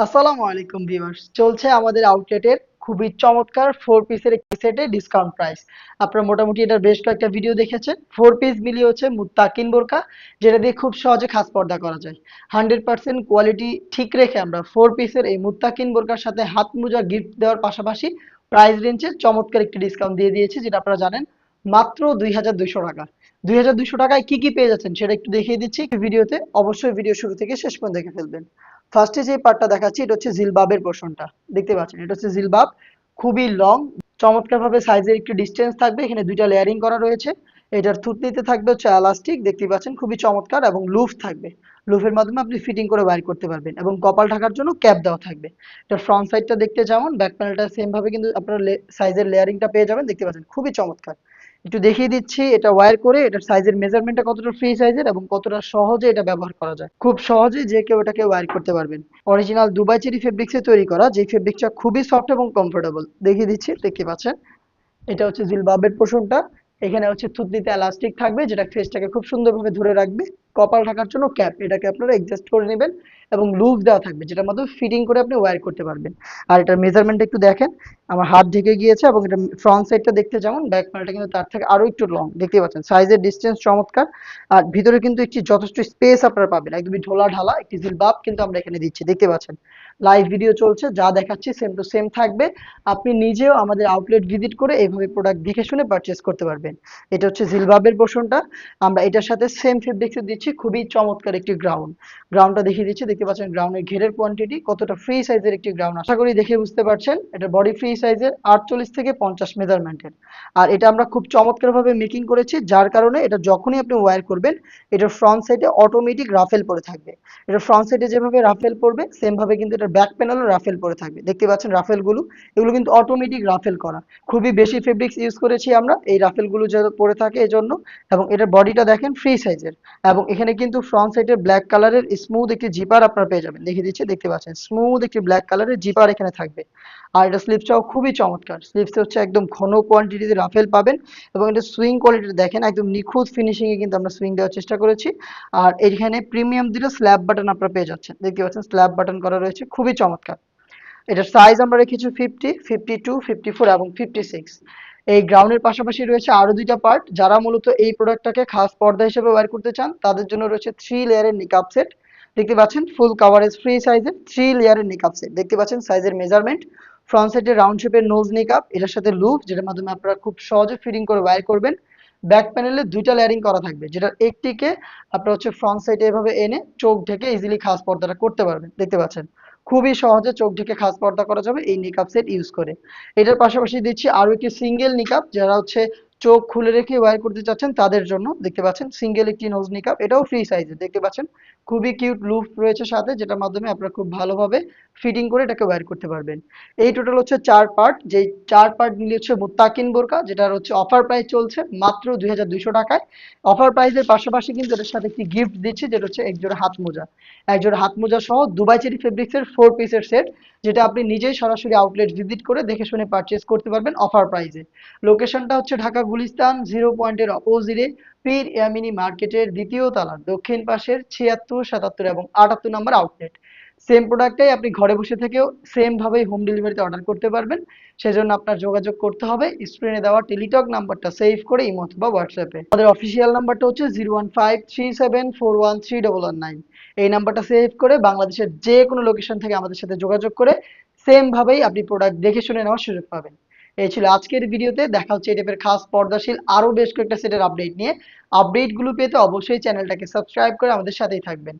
আসসালামু আলাইকুম ভিউয়ার্স, চলছে আমাদের আউটলেটের খুবই চমৎকার 4 পিসের একটি সেটে ডিসকাউন্ট প্রাইস। আপনারা মোটামুটি এটার বেশ কয়েকটা ভিডিও দেখেছেন। 4 পিস মিলিয়ে হচ্ছে মুত্তাকিন বোরকা, যেটা দিয়ে খুব সহজে খাস পর্দা করা যায়। 100% কোয়ালিটি ঠিক রেখে আমরা 4 পিসের এই মুত্তাকিন বোরকার সাথে হাত মোজা গিফট দেওয়ার পাশাপাশি প্রাইস রেঞ্জে চমৎকার একটি ডিসকাউন্ট দিয়ে দিয়েছি, যেটা আপনারা জানেন মাত্র 2200 টাকা। 2200 টাকায় কি কি পেয়ে যাচ্ছেন সেটা একটু দেখিয়ে দিচ্ছি ভিডিওতে। অবশ্যই ভিডিও শুরু থেকে শেষ পর্যন্ত দেখে ফেলবেন। ফার্স্টে যে পার্টটা দেখাচ্ছি এটা হচ্ছে জিলবাবের পোর্শনটা। দেখতে পাচ্ছেন এটা হচ্ছে জিলবাব, খুবই লং, চমৎকার ভাবে সাইজের একটু ডিস্টেন্স থাকবে। এখানে দুইটা লেয়ারিং করা রয়েছে। এটার থুতনিতে থাকবে হচ্ছে এলাস্টিক, দেখতে পাচ্ছেন খুবই চমৎকার, এবং লুফ থাকবে। লুফের মাধ্যমে আপনি ফিটিং করে বাইর করতে পারবেন, এবং কপাল ঢাকার জন্য ক্যাপ দেওয়া থাকবে। এটার ফ্রন্ট সাইডটা দেখতে যেমন, ব্যাক প্যানেলটা সেম ভাবে কিন্তু আপনারা সাইজের লেয়ারিংটা পেয়ে যাবেন। দেখতে পাচ্ছেন খুবই চমৎকার। একটু দেখিয়ে দিচ্ছি এটা ওয়্যার করে এটার সাইজের মেজারমেন্টটা কতটা ফ্রি সাইজের এবং কতটা সহজে এটা ব্যবহার করা যায়। খুব সহজে যে কেউ এটাকে ওয়্যার করতে পারবেন। অরিজিনাল দুবাই চেরি ফেব্রিক্সে তৈরি করা, যে ফেব্রিকটা খুবই সফট এবং কমফোর্টেবল। দেখিয়ে দিচ্ছি, দেখতে পাচ্ছেন এটা হচ্ছে জিলবাবের পোর্শনটা। এখানে হচ্ছে থুতনিতে এলাস্টিক থাকবে, যেটা ফেসটাকে খুব সুন্দরভাবে ধরে রাখবে। কপাল ঢাকার জন্য ক্যাপ, এটাকে আপনারা অ্যাডজাস্ট করে নেবেন, এবং লুজ দেওয়া থাকবে, যেটার মাধ্যমে ফিটিং করে আপনি ওয়্যার করতে পারবেন। আর এটার মেজারমেন্ট একটু দেখেন, আমার হাত ঢেকে গিয়েছে, এবং এটা ফ্রন্ট সাইডটা দেখতে যেমন, ব্যাক প্যানেলটা কিন্তু তার থেকে আরো একটু লং। দেখতে পাচ্ছেন সাইজের ডিস্টেন্স চমৎকার। আর ভিতরে কিন্তু একটি যথেষ্ট স্পেস আপনারা পাবেন, একদমই ঢোলা ঢালা একটি জিলবাব কিন্তু আমরা এখানে দিচ্ছি। দেখতে পাচ্ছেন লাইভ ভিডিও চলছে, যা দেখাচ্ছি সেম টু সেম থাকবে। আপনি নিজেও আমাদের আউটলেট ভিজিট করে এইভাবে প্রোডাক্ট দেখে শুনে পারচেস করতে পারবেন। এটা হচ্ছে জিলবাবের পোর্শনটা। আমরা এটার সাথে সেম ফেব্রিক্স দিচ্ছি, খুবই চমৎকার একটি গ্রাউন্ডটা দেখিয়ে দিচ্ছি। দেখতে পাচ্ছেন গ্রাউন্ডের ঘেরের কোয়ান্টিটি কতটা ফ্রি সাইজের একটি গ্রাউন্ড, আশা করি দেখে বুঝতে পারছেন। এটা বডি ফ্রি সাইজের 48 থেকে 50 মেজারমেন্টের। আর এটা আমরা খুব চমৎকার ভাবে মেকিং করেছি, যার কারণে এটা যখনই আপনি ওয়্যার করবেন, এটার ফ্রন্ট সাইডে অটোমেটিক রাফেল পরে থাকবে। এটা ফ্রন্ট সাইডে যেভাবে রাফেল পড়বে, সেম ভাবে কিন্তু এটা ব্যাক প্যানেলও রাফেল পরে থাকবে। দেখতে পাচ্ছেন রাফেলগুলো, এগুলো কিন্তু অটোমেটিক রাফেল করা। খুবই বেশি ফেব্রিক্স ইউজ করেছি আমরা এই রাফেলগুলো যে পরে থাকে এজন্য। এবং এটার বডিটা দেখেন ফ্রি সাইজের, এবং এখানে কিন্তু ফ্রন্ট সাইডে ব্ল্যাক কালারের স্মুথ একটি জিপার আপনারা পেয়ে যাবেন। দেখিয়ে দিচ্ছি, দেখতে পাচ্ছেন স্মুথ একটি ব্ল্যাক কালারের জিপার এখানে থাকবে। আর এটা স্লিপসটাও খুবই চমৎকার। স্লিপসে হচ্ছে একদম ঘন কোয়ান্টিটিতে রাফেল পাবেন, এবং এটা সুইং কোয়ালিটি দেখেন একদম নিখুঁত ফিনিশিং এ কিন্তু আমরা সুইং দেওয়ার চেষ্টা করেছি। আর এখানে প্রিমিয়াম দুটো স্ল্যাব বাটন আপনারা পেয়ে যাচ্ছেন। দেখতে পাচ্ছেন স্ল্যাব বাটন করা রয়েছে, খুবই চমৎকার। এটার সাইজ আমরা রেখেছি 50, 52, 54 এবং 56। এই গ্রাউন্ডের পাশাপাশি রয়েছে আরো দুইটা পার্ট। যারা মূলত এই প্রোডাক্টটাকে খাস পর্দা হিসেবে ওয়্যার করতে চান, তাদের জন্য রয়েছে 3 লেয়ারের নিকাব সেট। দেখতে পাচ্ছেন ফুল কাভারেজ ফ্রি সাইজের 3 লেয়ারের নিকাব সেট। দেখতে পাচ্ছেন সাইজের মেজারমেন্ট। ফ্রন্ট সাইডে রাউন্ড শেপের নোজ নিকাব, এটার সাথে লুপ, যেটার মাধ্যমে আপনারা খুব সহজে ফিটিং করে ওয়্যার করবেন। ব্যাক প্যানেলে দুইটা লেয়ারিং করা থাকবে, যেটার একটিকে আপনারা হচ্ছে ফ্রন্ট সাইডে এভাবে এনে চোখ ঢেকে ইজিলি খাস পর্দাটা করতে পারবেন। দেখতে পাচ্ছেন খুবই সহজে চোখ ঢেকে খাস পর্দা করা যাবে এই নিকাব সেট ইউজ করে। এটার পাশাপাশি দিচ্ছি আরো একটি সিঙ্গেল নিকাব, যারা হচ্ছে চোখ খুলে রেখে ওয়্যার করতে চাচ্ছেন তাদের জন্য। দেখতে পাচ্ছেন সিঙ্গেল একটি নোজ নিকাব, এটাও ফ্রি সাইজে। দেখতে পাচ্ছেন খুবই কিউট লুপ রয়েছে সাথে, যেটার মাধ্যমে আপনারা খুব ভালোভাবে ফিটিং করে এটাকে ওয়্যার করতে পারবেন। এই টোটাল হচ্ছে 4 পার্ট, যেই 4 পার্ট মিলিয়ে হচ্ছে মুত্তাকিন বোরকা, যেটার হচ্ছে অফার প্রাইস চলছে মাত্র 2200 টাকায়। অফার প্রাইসের পাশাপাশি কিন্তু এটার সাথে একটি গিফট দিচ্ছি, যেটা হচ্ছে একজোড়া হাত মোজা। একজোড়া হাত মোজা সহ দুবাই চেরি ফেব্রিক্সের 4 পিসের সেট, যেটা আপনি নিজেই সরাসরি আউটলেট ভিজিট করে দেখে শুনে পারচেজ করতে পারবেন অফার প্রাইসে। লোকেশনটা হচ্ছে ঢাকা গুলিস্তান 0 পয়েন্টের অপোজিটে, পীর ইয়ামিনী মার্কেটের দ্বিতীয় তলার দক্ষিণ পাশের 76, 77 এবং 78 নম্বর আউটলেট। সেম প্রোডাক্টটাই আপনি ঘরে বসে থেকেও সেম ভাবেই হোম ডেলিভারিতে অর্ডার করতে পারবেন। সেজন্য আপনার যোগাযোগ করতে হবে স্ক্রিনে দেওয়া টেলিটক নাম্বারটা সেভ করে ইমো অথবা হোয়াটসঅ্যাপে। আমাদের অফিসিয়াল নাম্বারটা হচ্ছে 01537413119। এই নাম্বারটা সেভ করে বাংলাদেশের যে কোনো লোকেশন থেকে আমাদের সাথে যোগাযোগ করে সেম ভাবেই আপনি প্রোডাক্ট দেখে শুনে নেওয়ার সুযোগ পাবেন। এই ছিল আজকের ভিডিওতে। দেখা হচ্ছে এই টাইপের খাস পর্দাশীল আরো বেশ কয়েকটা সেটের আপডেট নিয়ে। আপডেটগুলো পেতে অবশ্যই চ্যানেলটাকে সাবস্ক্রাইব করে আমাদের সাথেই থাকবেন।